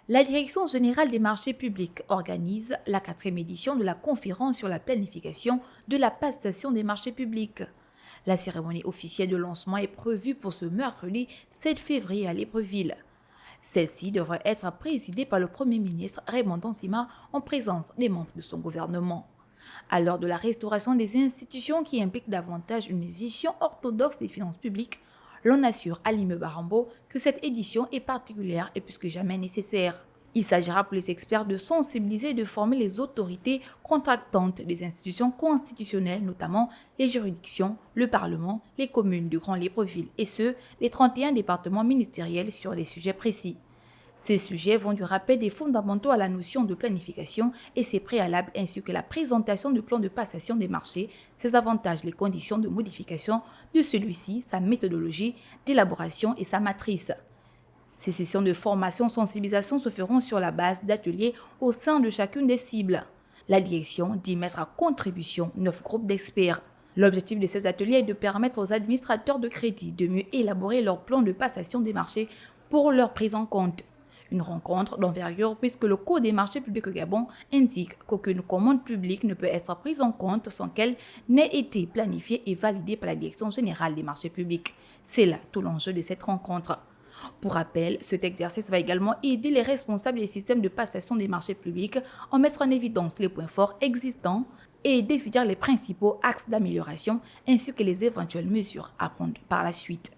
La Direction générale des marchés publics organise la quatrième édition de la conférence sur la planification de la passation des marchés publics. La cérémonie officielle de lancement est prévue pour ce mercredi 7 février à Libreville. Celle-ci devrait être présidée par le Premier ministre Raymond Nsima en présence des membres de son gouvernement. À l'heure de la restauration des institutions qui implique davantage une gestion orthodoxe des finances publiques, l'on assure à Lime Barambo que cette édition est particulière et plus que jamais nécessaire. Il s'agira pour les experts de sensibiliser et de former les autorités contractantes des institutions constitutionnelles, notamment les juridictions, le Parlement, les communes du Grand Libreville et ceux des 31 départements ministériels sur des sujets précis. Ces sujets vont du rappel des fondamentaux à la notion de planification et ses préalables ainsi que la présentation du plan de passation des marchés, ses avantages, les conditions de modification de celui-ci, sa méthodologie d'élaboration et sa matrice. Ces sessions de formation-sensibilisation se feront sur la base d'ateliers au sein de chacune des cibles. La direction dit mettre à contribution 9 groupes d'experts. L'objectif de ces ateliers est de permettre aux administrateurs de crédit de mieux élaborer leur plan de passation des marchés pour leur prise en compte. Une rencontre d'envergure puisque le Code des marchés publics au Gabon indique qu'aucune commande publique ne peut être prise en compte sans qu'elle n'ait été planifiée et validée par la Direction générale des marchés publics. C'est là tout l'enjeu de cette rencontre. Pour rappel, cet exercice va également aider les responsables des systèmes de passation des marchés publics à mettre en évidence les points forts existants et définir les principaux axes d'amélioration ainsi que les éventuelles mesures à prendre par la suite.